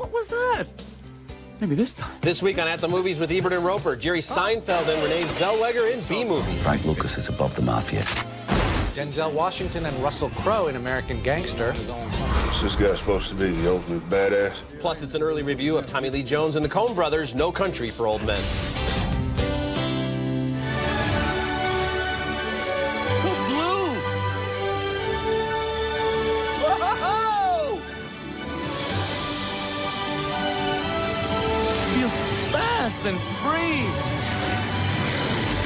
What was that? Maybe this time. This week on At the Movies with Ebert and Roeper, Jerry Seinfeld and Renee Zellweger in B-Movie. Frank Lucas is above the mafia. Denzel Washington and Russell Crowe in American Gangster. What's this guy supposed to be, the ultimate badass? Plus, it's an early review of Tommy Lee Jones and the Coen Brothers' No Country for Old Men. So blue! Whoa! Feels fast and free.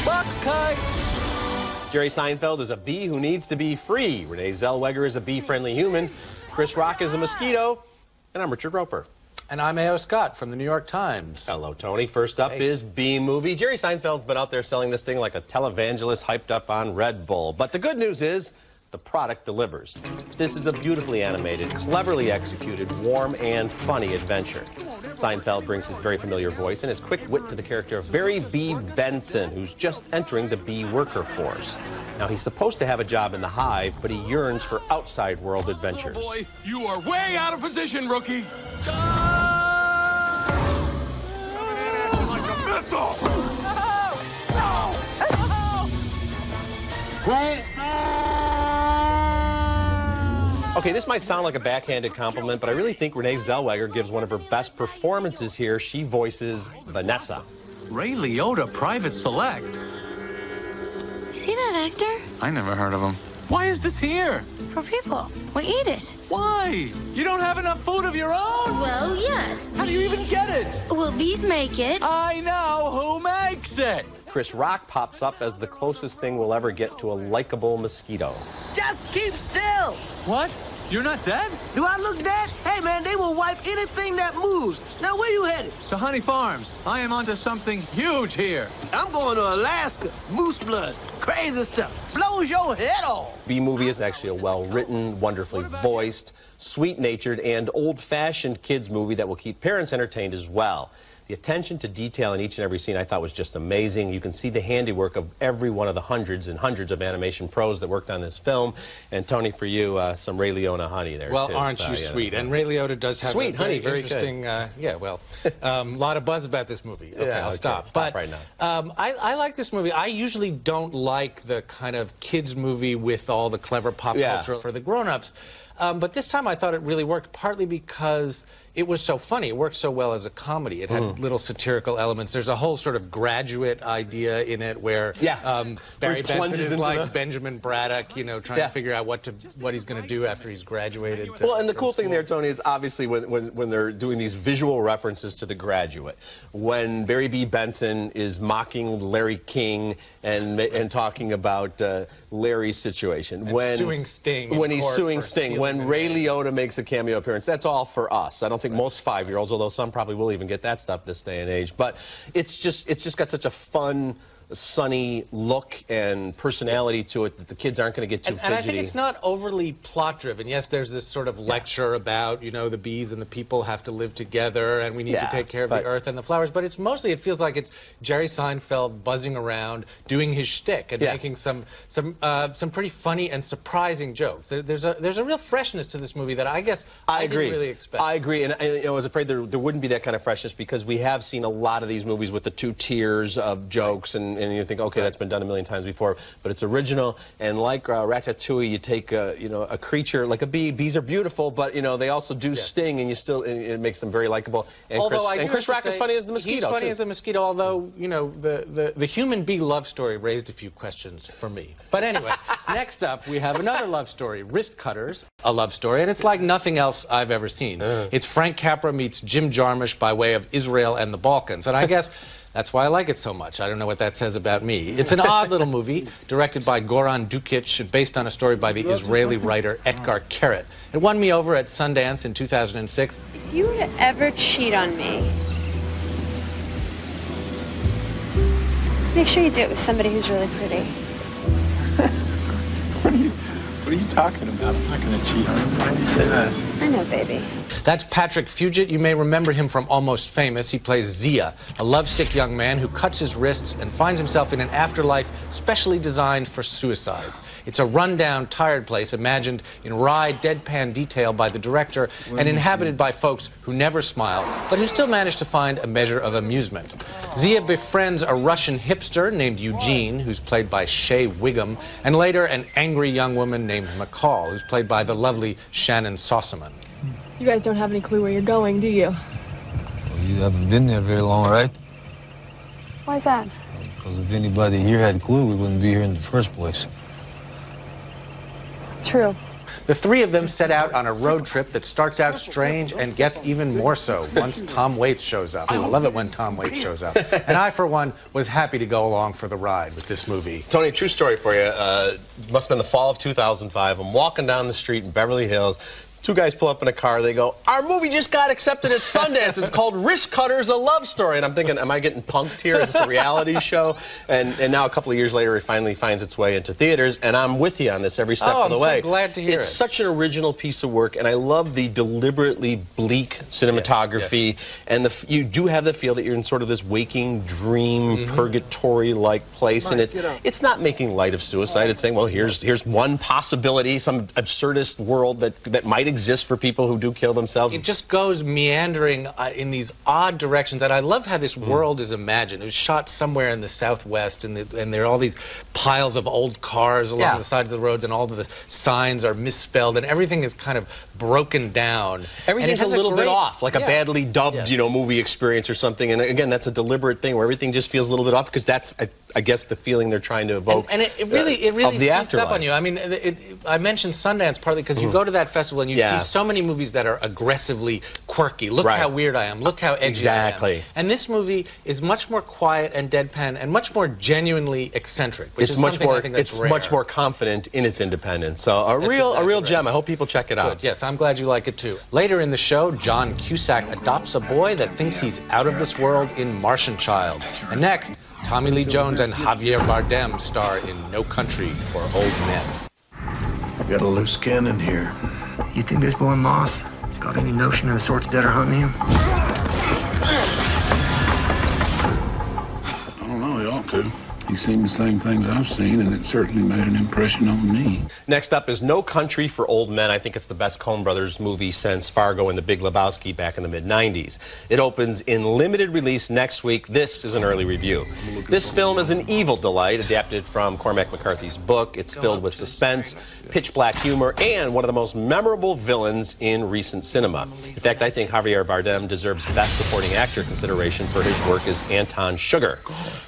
Box kite! Jerry Seinfeld is a bee who needs to be free. Renee Zellweger is a bee-friendly human. Chris Rock is a mosquito. And I'm Richard Roeper. And I'm A.O. Scott from the New York Times. Hello, Tony. First up is B-Movie. Jerry Seinfeld's been out there selling this thing like a televangelist hyped up on Red Bull. But the good news is the product delivers. This is a beautifully animated, cleverly executed, warm and funny adventure. Seinfeld brings his very familiar voice and his quick wit to the character of Barry B. Benson, who's just entering the bee worker force. Now, he's supposed to have a job in the hive, but he yearns for outside world adventures. Oh boy, you are way out of position, rookie. Like a missile! Okay, this might sound like a backhanded compliment, but I really think Renee Zellweger gives one of her best performances here. She voices Vanessa. Ray Liotta Private Select. You see that actor? I never heard of him. Why is this here? For people. We eat it. Why? You don't have enough food of your own? Well, yes. How do you even get it? Well, bees make it. I know who makes it. Chris Rock pops up as the closest thing we'll ever get to a likable mosquito. Just keep still. What? You're not dead? Do I look dead? Hey, man, they will wipe anything that moves. Now, where you headed? To Honey Farms. I am onto something huge here. I'm going to Alaska. Moose blood. Crazy stuff. Blows your head off. B-Movie is actually a well-written, wonderfully voiced, sweet-natured, and old-fashioned kids movie that will keep parents entertained as well. The attention to detail in each and every scene I thought was just amazing. You can see the handiwork of every one of the hundreds and hundreds of animation pros that worked on this film. And Tony, for you, some Ray Liotta honey there, Well, too. aren't you sweet? And Ray Liotta does have Sweet a very, honey, very very interesting, lot of buzz about this movie. Okay, Yeah, I'll okay, stop. stop But right now. I like this movie. I usually don't like the kind of kids movie with all the clever pop culture for the grown-ups. But this time I thought it really worked, partly because it was so funny. It worked so well as a comedy. It had little satirical elements. There's a whole sort of graduate idea in it where Barry Benson is like Benjamin Braddock, you know, trying to figure out what he's going to do after he's graduated. Well, and the cool thing there, Tony, is obviously when they're doing these visual references to The Graduate, when Barry B. Benson is mocking Larry King and talking about Larry's situation, when suing Sting, when he's suing Sting, when Ray Liotta makes a cameo appearance, that's all for us. I don't think most 5-year-olds, although some probably will even get that stuff this day and age, but it's just got such a fun, sunny look and personality to it that the kids aren't going to get too fidgety. And I think it's not overly plot-driven. Yes, there's this sort of lecture about, you know, the bees and the people have to live together and we need to take care of the earth and the flowers, but it's mostly, it feels like it's Jerry Seinfeld buzzing around, doing his shtick and making some pretty funny and surprising jokes. There's a real freshness to this movie that I guess I didn't really expect. I agree, and you know, I was afraid there wouldn't be that kind of freshness because we have seen a lot of these movies with the two tiers of jokes and you think, okay, that's been done a million times before, but it's original. And like Ratatouille, you take you know, a creature like a bee. Bees are beautiful, but you know they also do sting, and it makes them very likable. And Chris Rock is funny as the mosquito. He's funny as the mosquito, although you know the human bee love story raised a few questions for me. But anyway, next up we have another love story, Wristcutters, a love story, and it's like nothing else I've ever seen. It's Frank Capra meets Jim Jarmusch by way of Israel and the Balkans, and I guess that's why I like it so much. I don't know what that says about me. It's an odd little movie, directed by Goran Dukic, and based on a story by the Israeli writer Etgar Keret. It won me over at Sundance in 2006. If you were to ever cheat on me, make sure you do it with somebody who's really pretty. What are you talking about? I'm not going to cheat on you. Why do you say that? I know, baby. That's Patrick Fugit. You may remember him from Almost Famous. He plays Zia, a lovesick young man who cuts his wrists and finds himself in an afterlife specially designed for suicides. It's a rundown, tired place imagined in wry, deadpan detail by the director and inhabited by folks who never smile, but who still manage to find a measure of amusement. Zia befriends a Russian hipster named Eugene, who's played by Shea Wiggum, and later an angry young woman named McCall, who's played by the lovely Shannon Sossaman. You guys don't have any clue where you're going, do you? Well, you haven't been there very long, right? Why's that? Because if anybody here had a clue, we wouldn't be here in the first place. True. The three of them set out on a road trip that starts out strange and gets even more so once Tom Waits shows up. I love it when Tom Waits shows up. And I, for one, was happy to go along for the ride with this movie. Tony, true story for you. Must have been the fall of 2005. I'm walking down the street in Beverly Hills. Two guys pull up in a car. They go, "Our movie just got accepted at Sundance. It's called Wristcutters, a love story." And I'm thinking, am I getting punked here? Is this a reality show? And now a couple of years later, it finally finds its way into theaters. And I'm with you on this every step of the way. I'm so glad to hear it. It's such an original piece of work, and I love the deliberately bleak cinematography. Yes. And you do have the feel that you're in sort of this waking dream, purgatory-like place. And it's not making light of suicide. It's saying, well, here's one possibility, some absurdist world that might exist for people who do kill themselves. It just goes meandering in these odd directions, and I love how this world is imagined. It was shot somewhere in the Southwest, and there are all these piles of old cars along the sides of the roads, and all of the signs are misspelled, and everything is kind of broken down. Everything's a little bit off, like a badly dubbed, movie experience or something. And again, that's a deliberate thing where everything just feels a little bit off, because that's, I guess, the feeling they're trying to evoke. And it really sneaks up on you. I mean, I mentioned Sundance partly because you go to that festival and you see so many movies that are aggressively quirky. Look how weird I am. Look how edgy I am. And this movie is much more quiet and deadpan and much more genuinely eccentric, which is something I think that's rare. It's much more confident in its independence. So a real gem. I hope people check it out. Good. Yes, I'm glad you like it too. Later in the show, John Cusack adopts a boy that thinks he's out of this world in Martian Child. And next, Tommy Lee Jones and Javier Bardem star in No Country for Old Men. I got a loose cannon here. You think this boy Moss has got any notion of the sorts that are hunting him? I don't know, he ought to. He's seen the same things I've seen, and it certainly made an impression on me. Next up is No Country for Old Men. I think it's the best Coen Brothers movie since Fargo and The Big Lebowski back in the mid-90s. It opens in limited release next week. This is an early review. This film is an evil delight, adapted from Cormac McCarthy's book. It's filled with suspense, pitch-black humor, and one of the most memorable villains in recent cinema. In fact, I think Javier Bardem deserves Best Supporting Actor consideration for his work as Anton Sugar.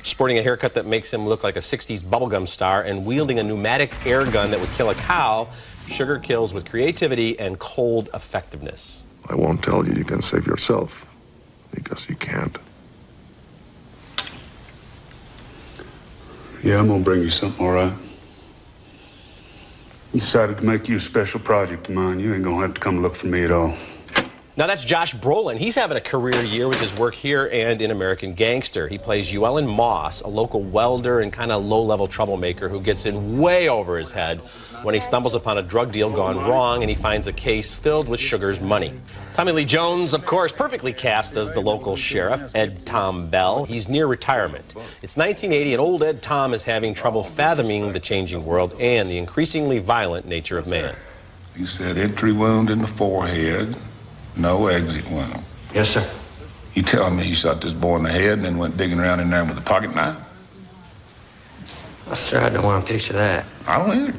Sporting a haircut that makes him look like a 60s bubblegum star and wielding a pneumatic air gun that would kill a cow, Sugar kills with creativity and cold effectiveness. I won't tell you can save yourself, because you can't. Yeah, I'm gonna bring you something, all right? Decided to make you a special project of mine. You ain't gonna have to come look for me at all. Now that's Josh Brolin. He's having a career year with his work here and in American Gangster. He plays Llewellyn Moss, a local welder and kind of low-level troublemaker who gets in way over his head when he stumbles upon a drug deal gone wrong and he finds a case filled with Sugar's money. Tommy Lee Jones, of course, perfectly cast as the local sheriff, Ed Tom Bell. He's near retirement. It's 1980 and old Ed Tom is having trouble fathoming the changing world and the increasingly violent nature of man. You said entry wound in the forehead. No exit wound. Yes, sir. You telling me you shot this boy in the head and then went digging around in there with a pocket knife? Well, sir, I don't want to picture that. I don't either.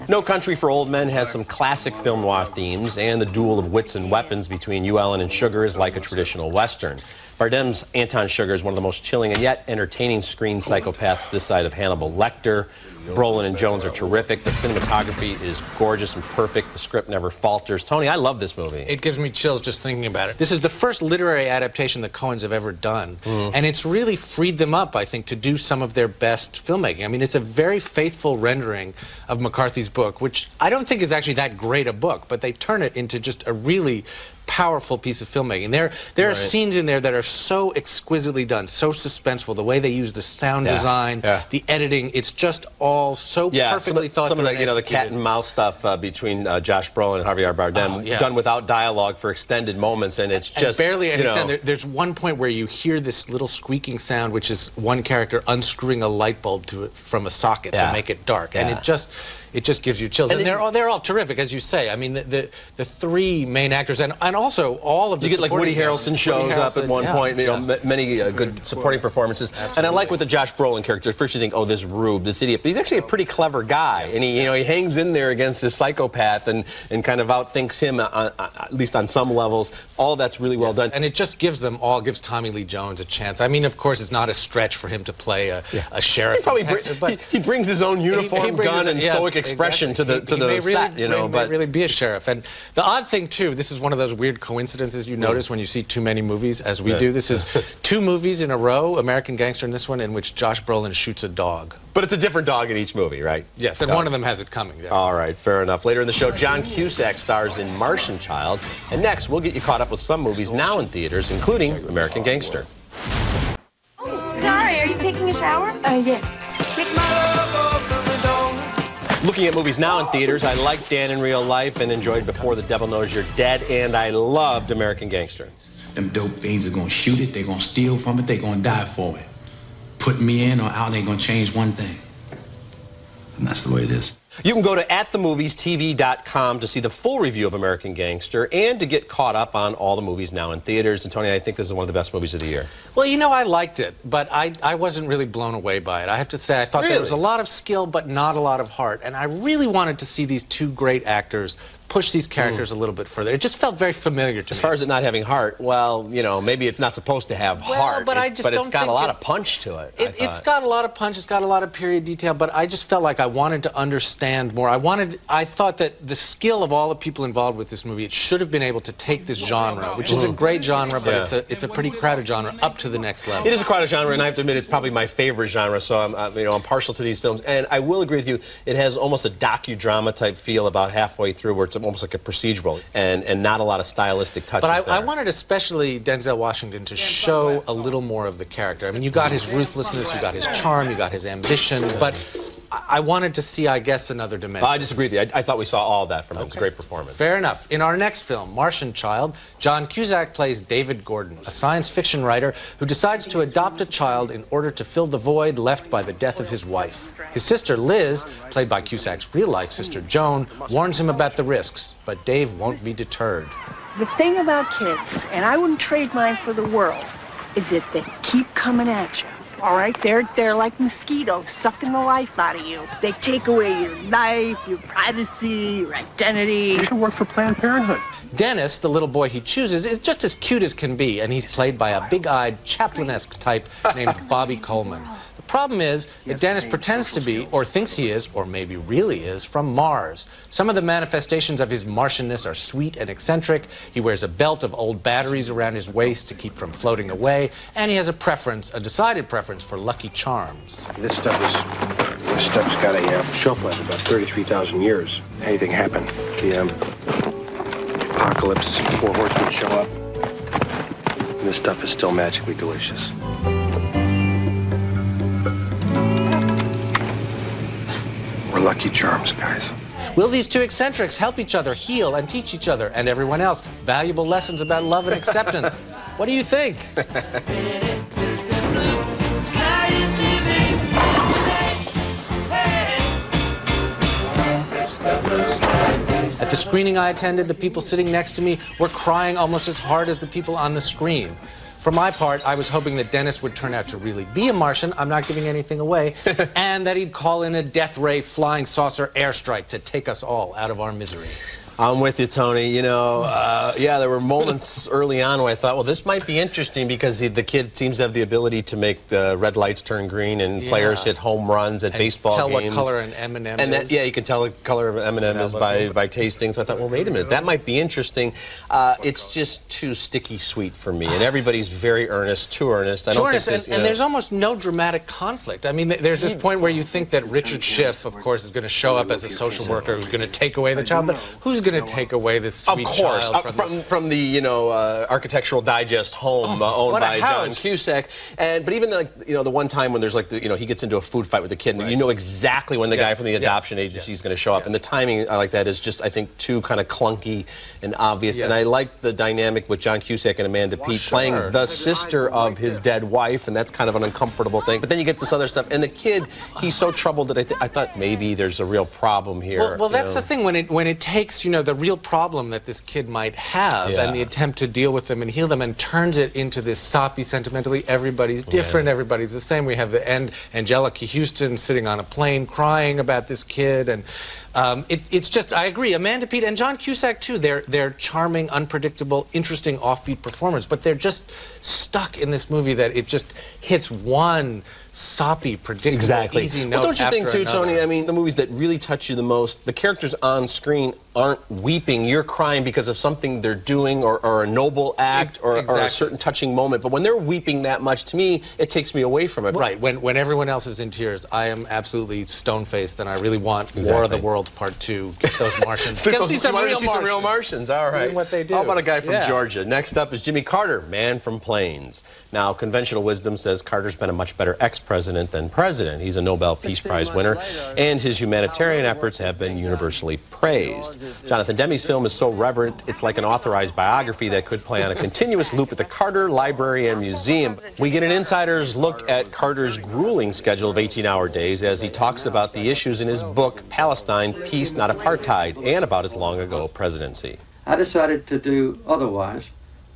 No Country for Old Men has some classic film noir themes, and the duel of wits and weapons between Llewellyn and Sugar is like a traditional Western. Bardem's Anton Sugar is one of the most chilling and yet entertaining screen psychopaths this side of Hannibal Lecter. Brolin and Jones are terrific. The cinematography is gorgeous and perfect. The script never falters. Tony, I love this movie. It gives me chills just thinking about it. This is the first literary adaptation the Coens have ever done, and it's really freed them up, I think, to do some of their best filmmaking. I mean, it's a very faithful rendering of McCarthy's book, which I don't think is actually that great a book, but they turn it into just a really powerful piece of filmmaking. There are scenes in there that are so exquisitely done, so suspenseful. The way they use the sound design, the editing, it's just all so perfectly thought through. Some of the cat and mouse stuff between Josh Brolin and Javier Bardem, done without dialogue for extended moments, and it's just barely any sound. There's one point where you hear this little squeaking sound, which is one character unscrewing a light bulb from a socket to make it dark, and it just gives you chills. And they're all terrific, as you say. I mean, the three main actors, and also all of the you get like Woody Harrelson shows up at one point. You know, many good supporting performances. Absolutely. And I like with the Josh Brolin character. First you think, oh, this rube, this idiot, but he's actually a pretty clever guy, and he hangs in there against his psychopath and kind of outthinks him at least on some levels. All that's really well done, and it just gives Tommy Lee Jones a chance. I mean, of course, it's not a stretch for him to play a sheriff. He brings his own uniform, gun, and stoic expression to the set, you know. But really be a sheriff. And the odd thing too, this is one of those weird coincidences you notice when you see too many movies, as we do. This is 2 movies in a row, American Gangster and this one, in which Josh Brolin shoots a dog. But it's a different dog in each movie, right? Yes, and one of them has it coming. All right, fair enough. Later in the show, John Cusack stars in Martian Child, and next we'll get you caught up with some movies now in theaters, including American Gangster. Sorry, are you taking a shower? Yes. Looking at movies now in theaters, I liked Dan in Real Life and enjoyed Before the Devil Knows You're Dead, and I loved American Gangster. Them dope fiends are gonna shoot it, they're gonna steal from it, they're gonna die for it. Put me in or out, they ain't gonna change one thing. And that's the way it is. You can go to atthemoviestv.com to see the full review of American Gangster and to get caught up on all the movies now in theaters. And Tony, I think this is one of the best movies of the year. Well, you know, I liked it, but I wasn't really blown away by it. I have to say, I thought there was a lot of skill, but not a lot of heart. And I really wanted to see these 2 great actors push these characters a little bit further. It just felt very familiar to me. As far as it not having heart, well, you know, maybe it's not supposed to have heart, but it's got a lot of punch to it. It's got a lot of punch, it's got a lot of period detail, but I just felt like I wanted to understand more. I thought that the skill of all the people involved with this movie, it should have been able to take this genre, which is a great genre, but it's a pretty crowded genre, up to the next level. It is a crowded genre, and I have to admit it's probably my favorite genre, so I'm partial to these films. And I will agree with you, it has almost a docudrama type feel about halfway through, where it's almost like a procedural and not a lot of stylistic touches. But I wanted especially Denzel Washington to show a little more of the character. I mean, you got his ruthlessness, you got his charm, you got his ambition, but I wanted to see, I guess, another dimension. I disagree with you. I thought we saw all of that from him. It's a great performance. Fair enough. In our next film, Martian Child, John Cusack plays David Gordon, a science fiction writer who decides to adopt a child in order to fill the void left by the death of his wife. His sister Liz, played by Cusack's real-life sister Joan, warns him about the risks, but Dave won't be deterred. The thing about kids, and I wouldn't trade mine for the world, is if they keep coming at you. All right, they're like mosquitoes sucking the life out of you. They take away your life, your privacy, your identity. You should work for Planned Parenthood. Dennis, the little boy he chooses, is just as cute as can be, and he's played by a big-eyed, Chaplin-esque type named Bobby Coleman. The problem is that Dennis pretends to be, or thinks he is, or maybe really is, from Mars. Some of the manifestations of his Martianness are sweet and eccentric. He wears a belt of old batteries around his waist to keep from floating away, and he has a decided preference for Lucky Charms. This stuff's got a shelf life of about 33,000 years. Anything happen? The apocalypse, 4 horsemen show up. And this stuff is still magically delicious. We're Lucky Charms, guys. Will these 2 eccentrics help each other heal and teach each other and everyone else valuable lessons about love and acceptance? What do you think? At the screening I attended, the people sitting next to me were crying almost as hard as the people on the screen. For my part, I was hoping that Dennis would turn out to really be a Martian, I'm not giving anything away, and that he'd call in a death ray flying saucer airstrike to take us all out of our misery. I'm with you, Tony. You know, yeah, there were moments early on where I thought, well, this might be interesting because the kid seems to have the ability to make the red lights turn green and players hit home runs at baseball games. Tell what color an M&M is. Yeah, you can tell the color of M&M is by tasting. So I thought, well, wait a minute, that might be interesting. It's just too sticky sweet for me, and everybody's very earnest, too earnest. I don't think and there's almost no dramatic conflict. I mean, there's this point where you think that Richard Schiff, of course, is going to show up as a social worker who's going to take away the child, but who's going going to take away this sweet child from the Architectural Digest home owned by John Cusack. But even the one time when there's he gets into a food fight with the kid, and you know exactly when the guy from the adoption agency is going to show up, and the timing like that is just, I think, too kind of clunky and obvious. And I like the dynamic with John Cusack and Amanda Peet playing the sister of his dead wife, and that's kind of an uncomfortable thing. But then you get this other stuff, and the kid, he's so troubled that I thought maybe there's a real problem here. Well, that's the thing, when it takes the real problem that this kid might have and the attempt to deal with them and heal them and turns it into this soppy, sentimentally, everybody's different, everybody's the same. We have the end, Angelica Houston sitting on a plane crying about this kid, and it's just, I agree, Amanda Peet and John Cusack too, they're charming, unpredictable, interesting, offbeat performers, but they're just stuck in this movie that it just hits one soppy, predictable, easy note. Well, don't you think too, another. Tony? I mean, the movies that really touch you the most, the characters on screen aren't weeping. You're crying because of something they're doing or a noble act or a certain touching moment. But when they're weeping that much, to me, it takes me away from it. Right. When everyone else is in tears, I am absolutely stone-faced, and I really want War of the Worlds Part 2. Get those Martians. Get see some real Martians. All right. What they do. How about a guy from Georgia? Next up is Jimmy Carter, man from Plains. Now, conventional wisdom says Carter's been a much better ex-president than president. He's a Nobel Peace Prize winner, and his humanitarian efforts have been universally praised. Jonathan Demme's film is so reverent, it's like an authorized biography that could play on a continuous loop at the Carter Library and Museum. We get an insider's look at Carter's grueling schedule of 18-hour days as he talks about the issues in his book, Palestine, Peace, Not Apartheid, and about his long-ago presidency. I decided to do otherwise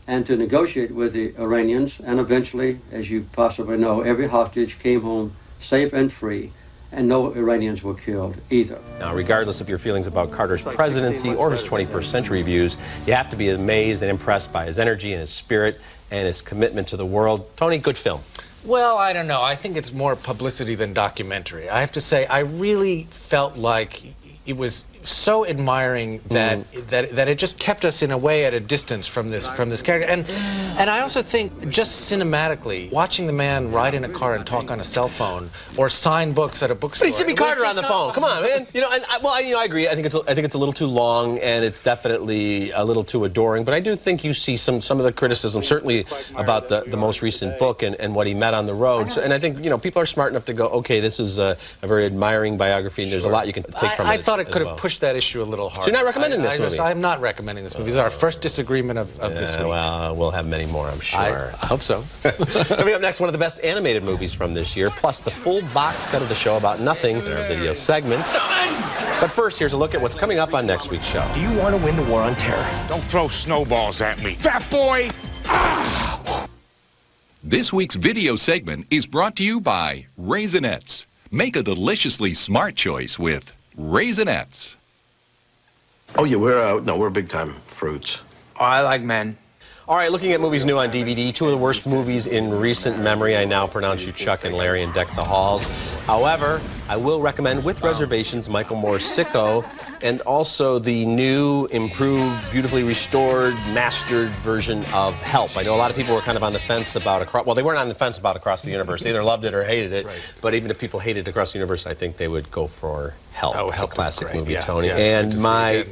and to negotiate with the Iranians, and eventually, as you possibly know, every hostage came home safe and free, and no Iranians were killed either. Now, regardless of your feelings about Carter's presidency or his 21st century views, you have to be amazed and impressed by his energy and his spirit and his commitment to the world. Tony, good film. Well, I don't know. I think it's more publicity than documentary. I have to say, I really felt like it was so admiring that that it just kept us in a way at a distance from this character, and I also think just cinematically watching the man ride in a car and talk on a cell phone or sign books at a bookstore. But it's Jimmy Carter on the phone. Come on, man. I agree. I think it's a little too long, and it's definitely a little too adoring. But I do think you see some of the criticism, certainly about the most recent book and what he met on the road. So, and I think people are smart enough to go, okay, this is a very admiring biography, and there's a lot you can take from it. I thought it could have pushed that issue a little harder. So you're not recommending this movie? I'm not recommending this movie. This is our first disagreement of this week. Well, we'll have many more, I'm sure. I hope so. Coming up next, one of the best animated movies from this year, plus the full box set of the show about nothing in our video segment. But first, here's a look at what's coming up on next week's show. Do you want to win the war on terror? Don't throw snowballs at me, fat boy! This week's video segment is brought to you by Raisinets. Make a deliciously smart choice with Raisinets. Oh yeah, we're big time fruits. Oh, I like men. All right, looking at movies new on DVD, two of the worst movies in recent memory. I now pronounce you Chuck and Larry and Deck the Halls. However, I will recommend with reservations Michael Moore's Sicko and also the new, improved, beautifully restored, mastered version of Help. I know a lot of people were kind of on the fence about well, they weren't on the fence about Across the Universe. They either loved it or hated it. Right. But even if people hated Across the Universe, I think they would go for Help. Oh, it's a classic movie, Tony. Yeah, and my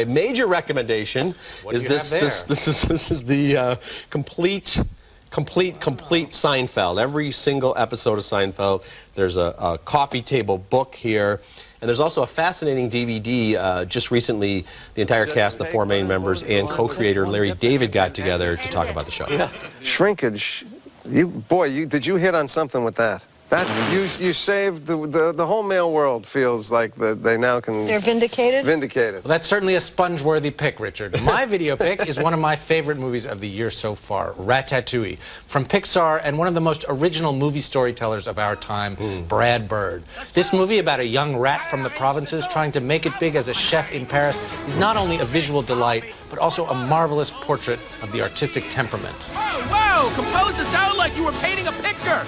major recommendation is this is the complete Seinfeld. Every single episode of Seinfeld, there's a coffee table book here. And there's also a fascinating DVD. Just recently, the entire cast, the four main members, and co-creator Larry David got together to talk about the show. Yeah. Shrinkage. Did you hit on something with that? That's you saved the whole male world feels like they now can. They're vindicated. Vindicated. Well, that's certainly a sponge-worthy pick, Richard. My video pick is one of my favorite movies of the year so far, Ratatouille, from Pixar and one of the most original movie storytellers of our time, Brad Bird. This movie about a young rat from the provinces trying to make it big as a chef in Paris is not only a visual delight, but also a marvelous portrait of the artistic temperament. Whoa! Compose the sound like you were painting a picture.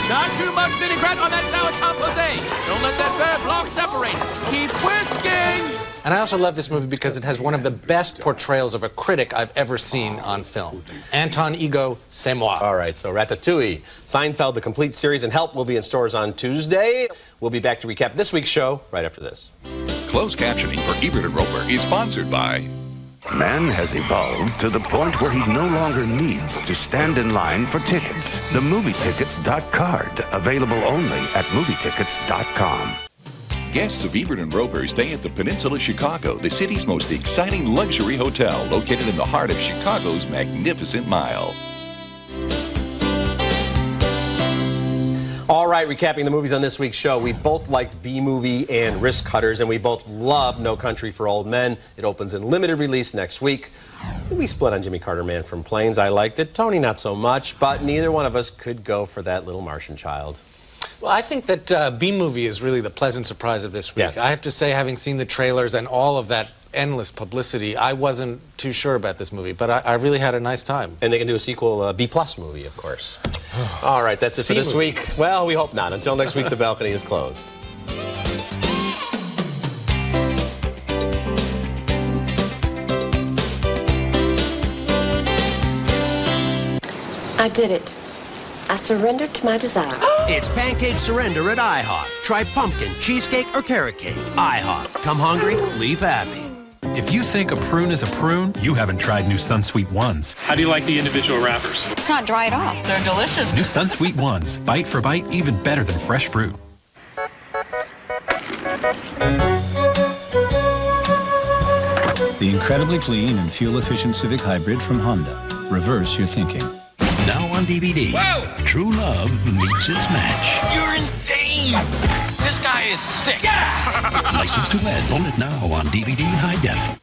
Not too much vinaigrette on that sauerkraut, Jose. Don't let that bad block separate. Keep whisking. And I also love this movie because it has one of the best portrayals of a critic I've ever seen on film. Anton Ego, c'est moi. All right, so Ratatouille, Seinfeld, the complete series, and Help will be in stores on Tuesday. We'll be back to recap this week's show right after this. Closed captioning for Ebert and Roeper is sponsored by... Man has evolved to the point where he no longer needs to stand in line for tickets. The movietickets.card, available only at movietickets.com. Guests of Ebert and Roeper stay at the Peninsula Chicago, the city's most exciting luxury hotel, located in the heart of Chicago's Magnificent Mile. All right, recapping the movies on this week's show. We both liked B-Movie and Wristcutters, and we both love No Country for Old Men. It opens in limited release next week. We split on Jimmy Carter Man from Plains. I liked it. Tony, not so much, but neither one of us could go for that little Martian Child. Well, I think that B-Movie is really the pleasant surprise of this week. Yeah. I have to say, having seen the trailers and all of that endless publicity, I wasn't too sure about this movie, but I really had a nice time. And they can do a sequel, B-plus movie, of course. All right, that's it for this week. Well, we hope not. Until next week, the balcony is closed. I did it. I surrendered to my desire. It's pancake surrender at IHOP. Try pumpkin, cheesecake, or carrot cake. IHOP. Come hungry, leave happy. If you think a prune is a prune, you haven't tried new Sunsweet Ones. How do you like the individual wrappers? It's not dry at all. They're delicious. New Sunsweet Ones. Bite for bite, even better than fresh fruit. The incredibly clean and fuel-efficient Civic Hybrid from Honda. Reverse your thinking. Now on DVD. Whoa! True Love meets its match. You're insane! This guy is sick! License to Wed. Own it now on DVD high def.